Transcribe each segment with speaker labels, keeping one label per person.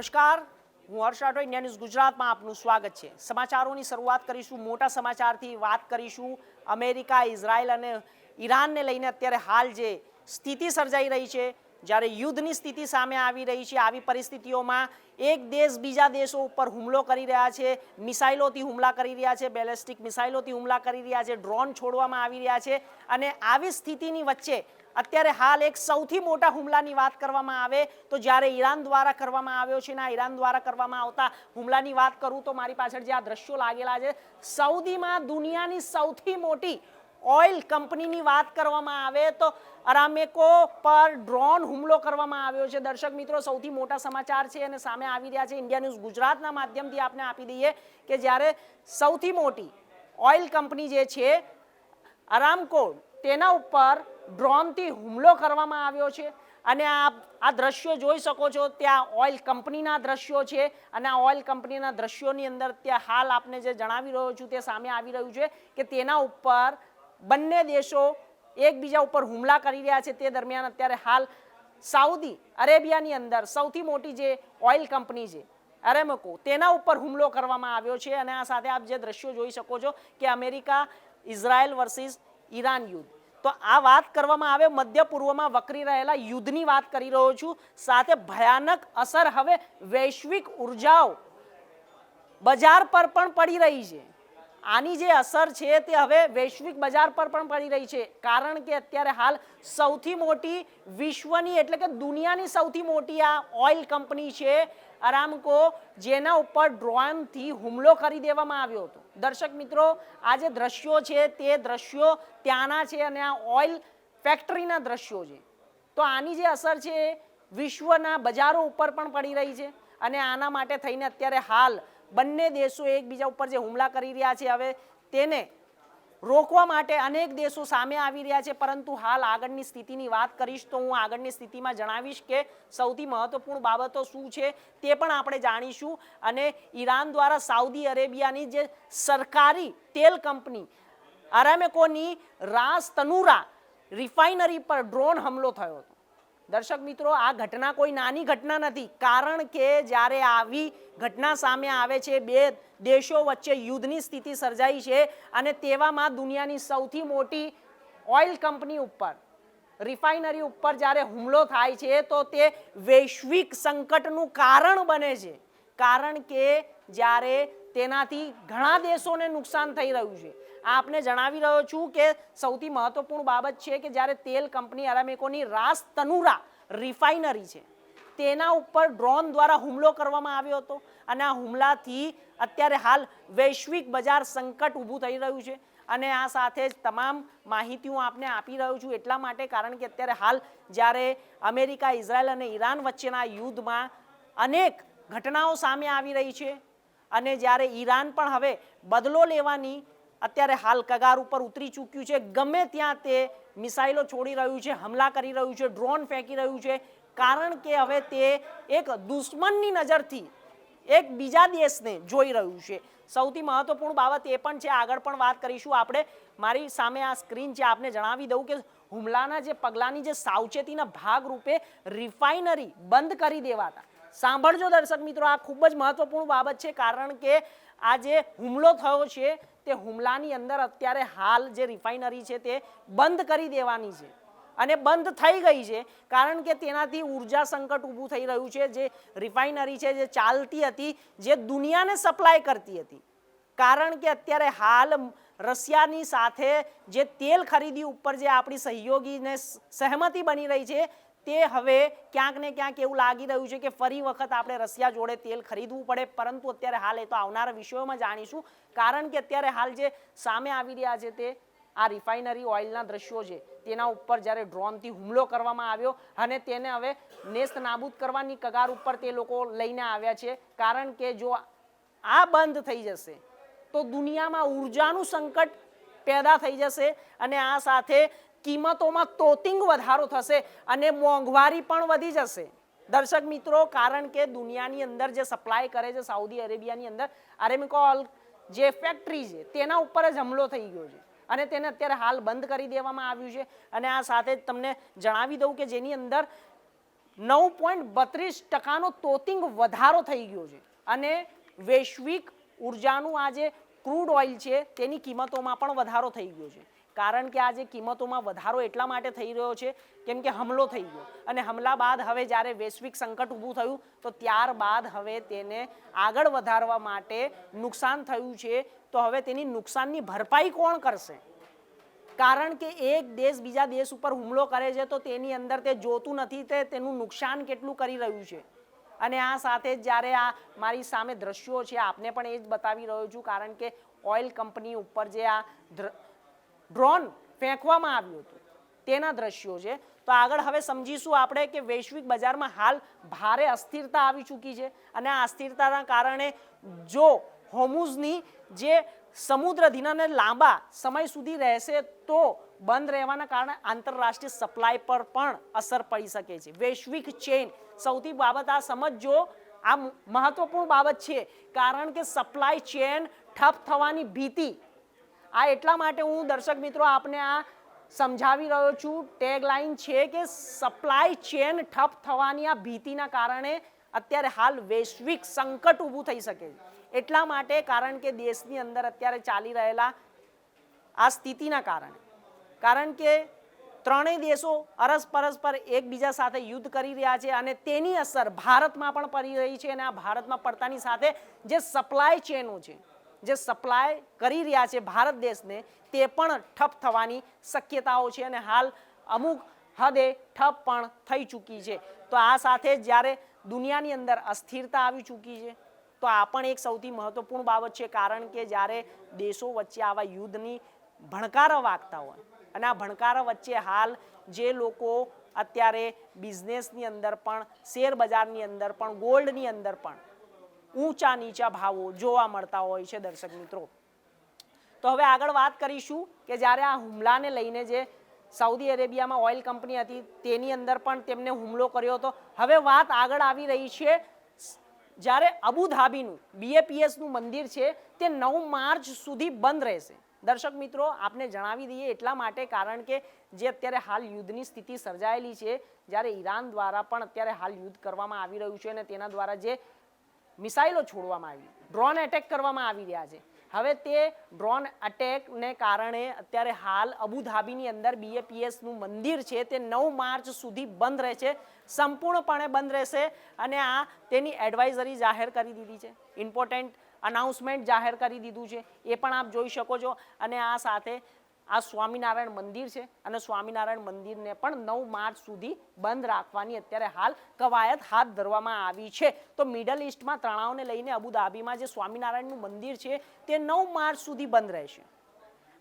Speaker 1: નમસ્કાર, હું હર્ષ Rathod, India news ગુજરાતમાં આપનું સ્વાગત છે। સમાચારોની શરૂઆત કરીશું મોટા સમાચારથી। વાત કરીશું અમેરિકા, ઇઝરાયલ અને ઈરાનને લઈને અત્યારે હાલ જે સ્થિતિ સર્જાઈ રહી છે, જ્યારે યુદ્ધની સ્થિતિ સામે આવી રહી છે, આવી પરિસ્થિતિઓમાં એક દેશ બીજા દેશો ઉપર હુમલો કરી રહ્યા છે, મિસાઇલોથી હુમલા કરી રહ્યા છે, બેલેસ્ટિક મિસાઇલોથી હુમલા કરી રહ્યા છે, ડ્રોન છોડવામાં આવી રહ્યા છે। અને આવી સ્થિતિની વચ્ચે અત્યારે હાલ એક સૌથી મોટા હુમલાની વાત કરવામાં આવે તો જ્યારે ઈરાન દ્વારા કરવામાં આવ્યો છે ને આ ઈરાન દ્વારા કરવામાં આવતા હુમલાની વાત કરું તો મારી પાછળ જે આ દ્રશ્યો લાગેલા છે, સાઉદીમાં દુનિયાની સૌથી મોટી ઓઇલ કંપનીની વાત કરવામાં આવે તો અરામેકો પર ડ્રોન હુમલો કરવામાં આવ્યો છે। દર્શક મિત્રો, સૌથી મોટા સમાચાર છે અને સામે આવી રહ્યા છે। ઇન્ડિયા ન્યૂઝ ગુજરાતના માધ્યમથી આપને આપી દઈએ કે જ્યારે સૌથી મોટી ઓઇલ કંપની જે છે અરામકો, તેના ઉપર ડ્રોનથી હુમલો કરવામાં આવ્યો છે। અને આ દ્રશ્યો જોઈ શકો છો, ત્યાં ઓઇલ કંપનીના દ્રશ્યો છે અને આ ઓઇલ કંપનીના દ્રશ્યોની અંદર ત્યાં હાલ આપને જે જણાવી રહ્યો છું તે સામે આવી રહ્યું છે કે તેના ઉપર બંને દેશો એકબીજા ઉપર હુમલા કરી રહ્યા છે। તે દરમિયાન અત્યારે હાલ સાઉદી અરેબિયાની અંદર સૌથી મોટી જે ઓઇલ કંપની છે અરામેકો, તેના ઉપર હુમલો કરવામાં આવ્યો છે। અને આ સાથે આપ જે દ્રશ્યો જોઈ શકો છો કે અમેરિકા ઇઝરાયલ વર્સિસ ઈરાન યુદ્ધ, તો આ વાત કરવામાં આવે મધ્ય પૂર્વમાં વકરી રહેલા યુદ્ધની વાત કરી રહ્યો છું। સાથે ભયાનક અસર હવે વૈશ્વિક ઉર્જાઓ બજાર પર પણ પડી રહી છે। આની જે અસર છે તે હવે વૈશ્વિક બજાર પર પણ પડી રહી છે, કારણ કે અત્યારે હાલ સૌથી મોટી વિશ્વની એટલે કે દુનિયાની સૌથી મોટી આ ઓઇલ કંપની છે અરામકો, જેના ઉપર ડ્રોનથી હુમલો કરી દેવામાં આવ્યો હતો। દર્શક મિત્રો, આ જે દ્રશ્યો છે તે દ્રશ્યો ત્યાંના છે અને આ ઓઇલ ફેક્ટરીના દ્રશ્યો છે। તો આની જે અસર છે વિશ્વના બજારો ઉપર પણ પડી રહી છે અને આના માટે થઈને અત્યારે હાલ બંને દેશો એકબીજા ઉપર જે હુમલા કરી રહ્યા છે હવે તેને રોકવા માટે અનેક દેશો સામે આવી રહ્યા છે। પરંતુ હાલ આગળની સ્થિતિની વાત કરીશ તો હું આગળની સ્થિતિમાં જણાવીશ કે સૌથી મહત્વપૂર્ણ બાબતો શું છે તે પણ આપણે જાણીશું। અને ઈરાન દ્વારા સાઉદી અરેબિયાની જે સરકારી તેલ કંપની અરામેકોની રાસ તનુરા રિફાઇનરી પર ડ્રોન હુમલો થયો હતો। દર્શક મિત્રો, આ ઘટના કોઈ નાની ઘટના નથી, કારણ કે જ્યારે આવી ઘટના સામે આવે છે, બે દેશો વચ્ચે યુદ્ધની સ્થિતિ સર્જાઈ છે અને તેવામાં દુનિયાની સૌથી મોટી ઓઇલ કંપની ઉપર, રિફાઇનરી ઉપર જ્યારે હુમલો થાય છે તો તે વૈશ્વિક સંકટનું કારણ બને છે, કારણ કે જ્યારે તેનાથી ઘણા દેશોને નુકસાન થઈ રહ્યું છે। આપને જણાવી રહ્યો છું કે સૌથી મહત્વપૂર્ણ બાબત છે કે જ્યારે તેલ કંપની અરામેકોની રાસ તનુરા રિફાઇનરી છે તેના ઉપર ડ્રોન દ્વારા હુમલો કરવામાં આવ્યો હતો અને આ હુમલાથી અત્યારે હાલ વૈશ્વિક બજાર સંકટ ઊભું થઈ રહ્યું છે। અને આ સાથે જ તમામ માહિતી હું આપને આપી રહ્યો છું એટલા માટે, કારણ કે અત્યારે હાલ જ્યારે અમેરિકા, ઇઝરાયલ અને ઈરાન વચ્ચેના યુદ્ધમાં અનેક ઘટનાઓ સામે આવી રહી છે અને જ્યારે ઈરાન પણ હવે બદલો લેવાની અત્યારે હાલ કગાર ઉપર ઉતરી ચૂક્યું છે, ગમે ત્યાં તે મિસાઇલો છોડી રહ્યું છે, હુમલા કરી રહ્યું છે, ડ્રોન ફેંકી રહ્યું છે, કારણ કે હવે તે એક દુશ્મનની નજરથી એક બીજા દેશને જોઈ રહ્યું છે। સૌથી મહત્વપૂર્ણ બાબત એ પણ છે, આગળ પણ વાત કરીશું આપણે, મારી સામે આ સ્ક્રીન છે, આપને જણાવી દઉં કે હુમલાના જે પગલાંની જે સાવચેતીના ભાગરૂપે રિફાઇનરી બંધ કરી દેવાતા। સાંભળજો દર્શક મિત્રો, આ ખૂબ જ મહત્વપૂર્ણ બાબત છે, કારણ કે આ જે હુમલો થયો છે તે હુમલાની અંદર અત્યારે હાલ જે રિફાઇનરી છે તે બંધ કરી દેવાની છે અને બંધ થઈ ગઈ છે, કારણ કે તેનાથી ઉર્જા સંકટ ઊભું થઈ રહ્યું છે। જે રિફાઇનરી છે જે ચાલતી હતી, જે દુનિયાને સપ્લાય કરતી હતી, કારણ કે અત્યારે હાલ રશિયાની સાથે જે તેલ ખરીદી ઉપર જે આપણી સહયોગીને સહમતિ બની રહી છે તે હવે ક્યાંક ને ક્યાંક એવું લાગી રહ્યું છે કે ફરી વખત આપણે રશિયા જોડે તેલ ખરીદવું પડે। પરંતુ અત્યારે હાલ એ તો આવનારા વિષયોમાં જાણીશું, કારણ કે અત્યારે હાલ જે સામે આવી રહ્યા છે તે આ રિફાઇનરી ઓઇલના દ્રશ્યો છે, તેના ઉપર જ્યારે ડ્રોનથી હુમલો કરવામાં આવ્યો અને તેને હવે નેસ્ત નાબૂદ કરવાની કગાર ઉપર તે લોકો લઈને આવ્યા છે, કારણ કે જો આ બંધ થઈ જશે તો દુનિયામાં ઉર્જાનું સંકટ પેદા થઈ જશે અને આ સાથે કિંમતોમાં તોતિંગ વધારો થશે અને મોંઘવારી પણ વધી જશે। દર્શક મિત્રો, કારણ કે દુનિયાની અંદર જે સપ્લાય કરે છે સાઉદી અરેબિયાની અંદર અરામેકો જે ફેક્ટરી છે તેના ઉપર જ હુમલો થઈ ગયો છે અને તેને અત્યારે હાલ બંધ કરી દેવામાં આવ્યું છે। અને આ સાથે જ તમને જણાવી દઉં કે જેની અંદર 9.32% તોતિંગ વધારો થઈ ગયો છે અને વૈશ્વિક ઉર્જાનું આ જે ક્રૂડ ઓઇલ છે તેની કિંમતોમાં પણ વધારો થઈ ગયો છે. કારણ કે આ જે કિંમતોમાં વધારો એટલા માટે થઈ રહ્યો છે કેમ કે હમલો થઈ ગયો અને હમલા બાદ હવે જ્યારે વૈશ્વિક સંકટ ઊભું થયું તો ત્યારબાદ હવે તેને આગળ વધારવા માટે નુકસાન થયું છે. તો હવે તેની નુકસાનની ભરપાઈ કોણ કરશે? કારણ કે એક દેશ બીજા દેશ ઉપર હુમલો કરે છે તો તેની અંદર તે જોતું નથી તે તેનું નુકસાન કેટલું કરી રહ્યું છે. અને આ સાથે જ્યારે આ મારી સામે દ્રશ્યો છે આપને પણ એ જ બતાવી રહ્યો છું કારણ કે ઓઇલ કંપની ઉપર જે આ ડ્રોન ફેંકવામાં આવ્યું હતું તેના દ્રશ્યો છે. તો આગળ હવે સમજીશું આપણે કે વૈશ્વિક બજારમાં હાલ ભારે અસ્થિરતા આવી ચૂકી છે અને આ અસ્થિરતાના કારણે જો હોર્મુઝની જે સમુદ્ર ધીનાને લાંબા સમય સુધી રહેશે તો બંધ રહેવાના કારણે આંતરરાષ્ટ્રીય સપ્લાય પર પણ અસર પડી શકે છે. વૈશ્વિક ચેઇન સૌથી બાબત આ સમજો, આ મહત્વપૂર્ણ બાબત છે કારણ કે સપ્લાય ચેન ઠપ થવાની ભીતિ. આ એટલા માટે હું દર્શક મિત્રો આપને આ સમજાવી રહ્યો છું. ટેગલાઇન છે કે સપ્લાય ચેન ઠપ થવાની આ ભીતિના કારણે અત્યારે હાલ વૈશ્વિક સંકટ ઊભું થઈ શકે છે. એટલા માટે કારણ કે દેશની અંદર અત્યારે ચાલી રહેલા આ સ્થિતિના કારણે, કારણ કે ત્રણેય દેશો પરસ્પર એકબીજા સાથે યુદ્ધ કરી રહ્યા છે અને તેની અસર ભારતમાં પણ પડી રહી છે અને આ ભારતમાં પડતાની સાથે જે સપ્લાય ચેનો છે જે સપ્લાય કરી રહ્યા છે ભારત દેશને તે પણ ઠપ થવાની શક્યતાઓ છે અને હાલ અમુક હદે ઠપ પણ થઈ ચૂકી છે. તો આ સાથે જ્યારે દુનિયાની અંદર અસ્થિરતા આવી ચૂકી છે તો આ પણ એક સૌથી મહત્વપૂર્ણ બાબત છે કારણ કે જ્યારે દેશો વચ્ચે આવા યુદ્ધની ભણકારા વાગતા હોય અને આ ભણકારા વચ્ચે હાલ જે લોકો અત્યારે બિઝનેસની અંદર પણ, શેર બજારની અંદર પણ, ગોલ્ડની અંદર પણ ઊંચા નીચા ભાવો જોવા મળતા હોય છે દર્શક મિત્રો. તો હવે આગળ વાત કરીશું કે જ્યારે આ હુમલાને લઈને જે સાઉદી અરેબિયામાં ઓઇલ કંપની હતી તેની અંદર પણ તેમને હુમલો કર્યો હતો. હવે વાત આગળ આવી રહી છે જ્યારે અબુધાબીનું BAPSનું મંદિર છે તે 9 માર્ચ સુધી બંધ રહેશે. દર્શક મિત્રો આપને જણાવી દઈએ એટલા માટે કારણ કે જે અત્યારે હાલ યુદ્ધની સ્થિતિ સર્જાયેલી છે, જ્યારે ઈરાન દ્વારા પણ અત્યારે હાલ યુદ્ધ કરવામાં આવી રહ્યું છે અને તેના દ્વારા જે મિસાઇલો છોડવામાં આવી, ડ્રોન એટેક કરવામાં આવી રહ્યા છે, હવે તે ડ્રોન અટેકને કારણે અત્યારે હાલ અબુધાબીની અંદર BAPSનું મંદિર છે તે 9 માર્ચ સુધી બંધ રહેશે, સંપૂર્ણપણે બંધ રહેશે અને આ તેની એડવાઇઝરી જાહેર કરી દીધી છે, ઇમ્પોર્ટન્ટ અનાઉન્સમેન્ટ જાહેર કરી દીધું છે, એ પણ આપ જોઈ શકો છો. અને આ સાથે આ સ્વામિનારાયણ મંદિર છે અને સ્વામિનારાયણ મંદિરને પણ 9 માર્ચ સુધી બંધ રાખવાની અત્યારે હાલ કવાયત હાથ ધરવામાં આવી છે. તો મિડલ ઇસ્ટમાં તણાવને લઈને અબુધાબીમાં જે સ્વામિનારાયણનું મંદિર છે તે 9 માર્ચ સુધી બંધ રહેશે.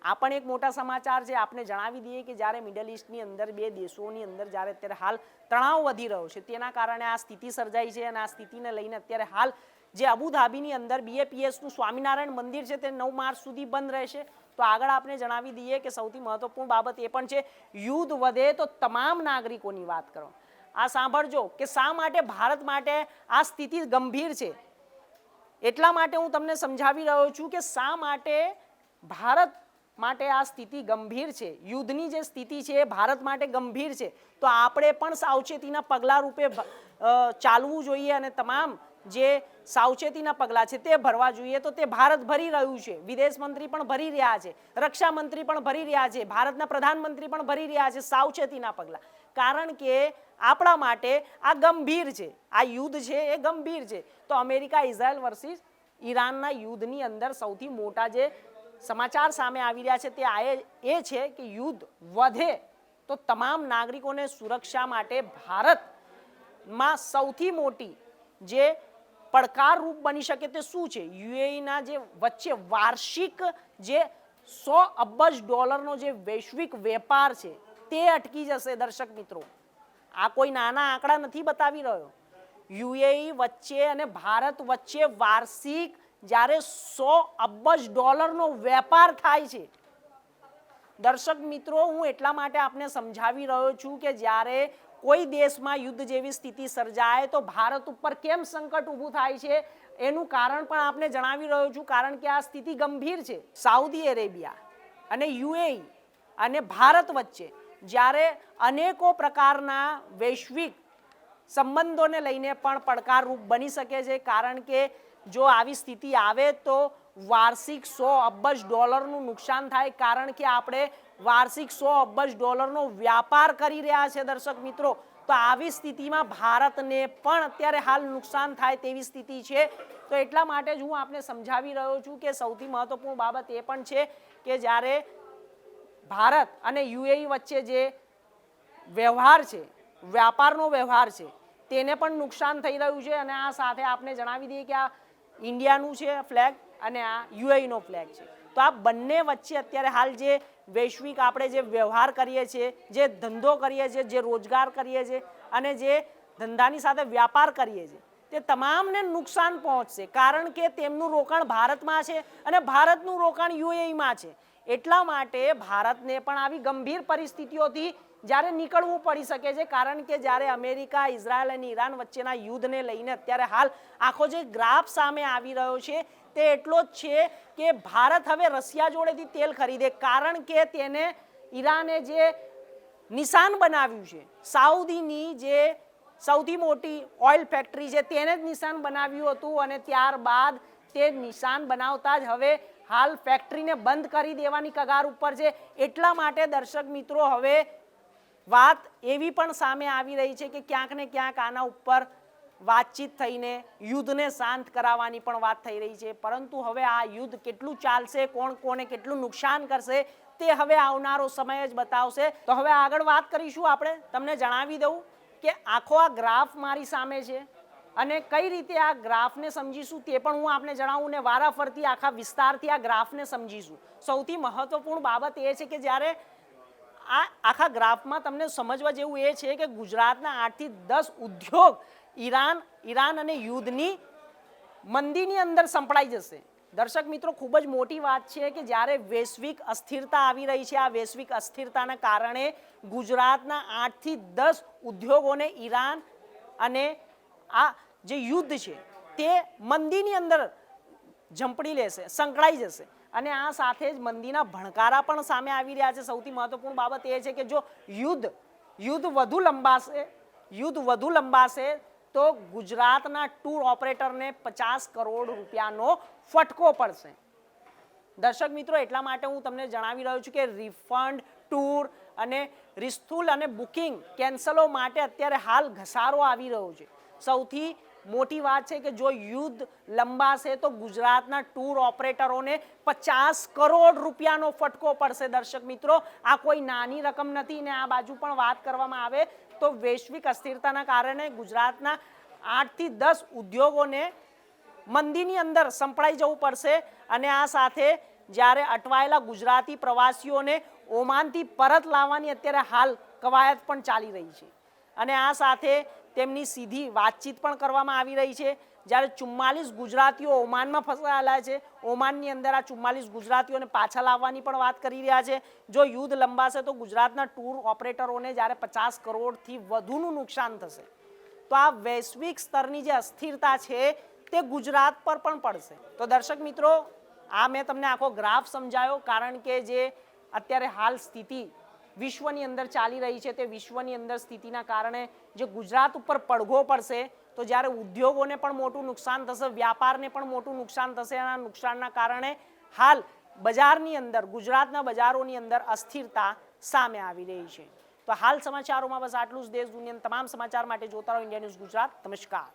Speaker 1: આ પણ એક મોટા સમાચાર છે. આપને જણાવી દઈએ કે જ્યારે મિડલ ઇસ્ટની અંદર બે દેશોની અંદર જ્યારે અત્યારે હાલ તણાવ વધી રહ્યો છે તેના કારણે આ સ્થિતિ સર્જાઈ છે અને આ સ્થિતિને લઈને અત્યારે હાલ જે અબુધાબીની અંદર BAPSનું સ્વામિનારાયણ મંદિર છે તે 9 માર્ચ સુધી બંધ રહેશે. તો આગળ આપણે જણાવી દઈએ કે સૌથી મહત્વપૂર્ણ બાબત એ પણ છે, યુદ્ધ વધે તો તમામ નાગરિકોની વાત કરો. આ સાંભળજો કે શા માટે ભારત માટે આ સ્થિતિ ગંભીર છે. એટલા માટે હું તમને સમજાવી રહ્યો છું કે શા માટે ભારત માટે આ સ્થિતિ ગંભીર છે. યુદ્ધની જે સ્થિતિ છે એ ભારત માટે ગંભીર છે. તો આપણે પણ સાવચેતીના પગલાં રૂપે ચાલવું જોઈએ અને તમામ જે સાવચેતીના પગલાં છે તે ભરવા જોઈએ. તો તે ભારત ભરી રહ્યું છે, વિદેશ મંત્રી પણ ભરી રહ્યા છે, રક્ષા મંત્રી પણ ભરી રહ્યા છે, ભારતના પ્રધાનમંત્રી પણ ભરી રહ્યા છે સાવચેતીના પગલાં. કારણ કે આપણા માટે આ ગંભીર છે, આ યુદ્ધ છે એ ગંભીર છે. તો અમેરિકા ઇઝરાયલ વર્સિસ ઈરાનના યુદ્ધની અંદર સૌથી મોટા જે સમાચાર સામે આવી રહ્યા છે તે એ છે કે યુદ્ધ વધે તો તમામ નાગરિકોને સુરક્ષા માટે ભારતમાં સૌથી મોટી જે પડકારરૂપ બની શકે તે શું છે? યુએઈના જે વચ્ચે વાર્ષિક જે $100 અબજ જે વૈશ્વિક વેપાર છે તે અટકી જશે. દર્શક મિત્રો, આ કોઈ નાના આંકડા નથી બતાવી રહ્યો. યુએઈ વચ્ચે અને ભારત વચ્ચે વાર્ષિક જ્યારે $100 અબજ વેપાર થાય છે. દર્શક મિત્રો, હું એટલા માટે આપને સમજાવી રહ્યો છું કે જ્યારે કોઈ દેશમાં યુદ્ધ જેવી સ્થિતિ સર્જાય તો ભારત ઉપર કેમ સંકટ ઊભું થાય છે એનું કારણ પણ આપને જણાવી રહ્યો છું. કારણ કે આ સ્થિતિ ગંભીર છે. સાઉદી અરેબિયા અને યુએઈ અને ભારત વચ્ચે જ્યારે અનેકો પ્રકારના વૈશ્વિક સંબંધોને લઈને પણ પડકારરૂપ બની શકે છે, કારણ કે જો આવી સ્થિતિ આવે તો વાર્ષિક $100 અબજનું નુકસાન થાય, કારણ કે આપણે વાર્ષિક $100 અબજનો વ્યાપાર કરી રહ્યા છે દર્શક મિત્રો. તો આવી સ્થિતિમાં ભારતને પણ અત્યારે હાલ નુકસાન થાય તેવી સ્થિતિ છે. તો એટલા માટે જ હું આપને સમજાવી રહ્યો છું કે સૌથી મહત્વપૂર્ણ બાબત એ પણ છે કે જ્યારે ભારત અને યુએઈ વચ્ચે જે વ્યવહાર છે, વ્યાપારનો વ્યવહાર છે, તેને પણ નુકસાન થઈ રહ્યું છે. અને આ સાથે આપણે જણાવી દઈએ કે આ ઇન્ડિયાનું છે ફ્લેગ અને આ યુએઈનો ફ્લેગ છે. તો આ બંને વચ્ચે અત્યારે હાલ જે વૈશ્વિક આપણે જે વ્યવહાર કરીએ છીએ, જે ધંધો કરીએ છીએ, જે રોજગાર કરીએ છીએ અને જે ધંધાની સાથે વ્યાપાર કરીએ છીએ, તે તમામને નુકસાન પહોંચશે, કારણ કે તેમનું રોકાણ ભારતમાં છે અને ભારતનું રોકાણ યુએઈમાં છે. એટલા માટે ભારતને પણ આવી ગંભીર પરિસ્થિતિઓથી જ્યારે નીકળવું પડી શકે છે, કારણ કે જ્યારે અમેરિકા, ઇઝરાયલ અને ઈરાન વચ્ચેના યુદ્ધને લઈને અત્યારે હાલ આખો જે ગ્રાફ સામે આવી રહ્યો છે તે એટલો જ છે કે ભારત હવે રશિયા જોડેથી તેલ ખરીદે, કારણ કે તેને ઈરાને જે નિશાન બનાવ્યું છે, સાઉદીની જે સૌથી મોટી ઓઇલ ફેક્ટરી છે તેને જ નિશાન બનાવ્યું હતું અને ત્યારબાદ તે નિશાન બનાવતા જ હવે હાલ ફેક્ટરીને બંધ કરી દેવાની કગાર ઉપર છે. એટલા માટે દર્શક મિત્રો હવે વાત એવી પણ સામે આવી રહી છે કે ક્યાંક ને ક્યાંક આના ઉપર વાતચીત થઈને યુદ્ધને શાંત કરાવવાની પણ વાત થઈ રહી છે. પરંતુ હવે આ યુદ્ધ કેટલું ચાલશે, કોણ કોને કેટલું નુકસાન કરશે તે હવે આવનારો સમય જ બતાવશે. તો હવે આગળ વાત કરીશું. આપણે તમને જણાવી દઉં કે આખો આ ગ્રાફ મારી સામે છે અને કઈ રીતે આ ગ્રાફને સમજીશું તે પણ હું આપને જણાવું ને વારાફરતી આખા વિસ્તારથી આ ગ્રાફને સમજીશું. સૌથી મહત્વપૂર્ણ બાબત એ છે કે જ્યારે આ આખા ગ્રાફમાં તમને સમજવા જેવું એ છે કે ગુજરાતના 8 થી 10 ઉદ્યોગ ઈરાન અને યુદ્ધની મંદીની અંદર સંપડાઈ જશે. દર્શક મિત્રો, ખૂબ જ મોટી વાત છે કે જ્યારે વૈશ્વિક અસ્થિરતા આવી રહી છે, આ વૈશ્વિક અસ્થિરતાના કારણે ગુજરાતના 8 થી 10 ઉદ્યોગોને ઈરાન અને આ જે યુદ્ધ છે તે મંદીની અંદર ઝંપડી લેશે, સંકળાઈ જશે અને આ સાથે જ મંદીના ભણકારા પણ સામે આવી રહ્યા છે. સૌથી મહત્વપૂર્ણ બાબત એ છે કે જો યુદ્ધ વધુ લંબાશે તો ગુજરાતના ટૂર ઓપરેટરને 50 કરોડ રૂપિયાનો ફટકો પડશે. દર્શક મિત્રો, એટલા માટે હું તમને જણાવી રહ્યો છું કે રિફંડ, ટૂર અને રિસ્ટુલ અને બુકિંગ કેન્સલો માટે અત્યારે હાલ ઘસારો આવી રહ્યો છે. સૌથી મોટી વાત છે કે જો યુદ્ધ લંબાશે તો ગુજરાતના ટૂર ઓપરેટરોને 50 કરોડ રૂપિયાનો ફટકો પડશે. દર્શક મિત્રો, આ કોઈ નાની રકમ નથી. ને આ બાજુ પણ વાત કરવામાં આવે તો વૈશ્વિક અસ્થિરતાના કારણે ગુજરાતના 8 થી 10 ઉદ્યોગોને મંદીની અંદર સંપડાઈ જવું પડશે અને આ સાથે જ્યારે અટવાયેલા ગુજરાતી પ્રવાસીઓને ઓમાનથી પરત લાવવાની અત્યારે હાલ કવાયત પણ ચાલી રહી છે અને આ સાથે તેમની સીધી વાતચીત પણ કરવામાં આવી રહી છે. જ્યારે 44 ગુજરાતીઓ ઓમાનમાં ફસાયેલા છે, ઓમાનની અંદર આ 44 ગુજરાતીઓને પાછા લાવવાની પણ વાત કરી રહ્યા છે. જો યુદ્ધ લંબાશે તો ગુજરાતના ટૂર ઓપરેટરોને જ્યારે 50 કરોડથી વધુનું નુકસાન થશે. તો આ વૈશ્વિક સ્તરની જે અસ્થિરતા છે તે ગુજરાત પર પણ પડશે. તો દર્શક મિત્રો, આ મેં તમને આખો ગ્રાફ સમજાયો, કારણ કે જે અત્યારે હાલ સ્થિતિ વિશ્વની અંદર ચાલી રહી છે તે વિશ્વની અંદર સ્થિતિના કારણે જે ગુજરાત ઉપર પડઘો પડશે તો જ્યારે ઉદ્યોગોને પણ મોટું નુકસાન થશે, વ્યાપારને પણ મોટું નુકસાન થશે. આ નુકસાનના કારણે હાલ બજારની અંદર, ગુજરાતના બજારોની અંદર અસ્થિરતા સામે આવી રહી છે. તો હાલ સમાચારોમાં બસ આટલું જ. દેશ દુનિયાના તમામ સમાચાર માટે જોતા રહો ઇન્ડિયા ન્યૂઝ ગુજરાત. નમસ્કાર.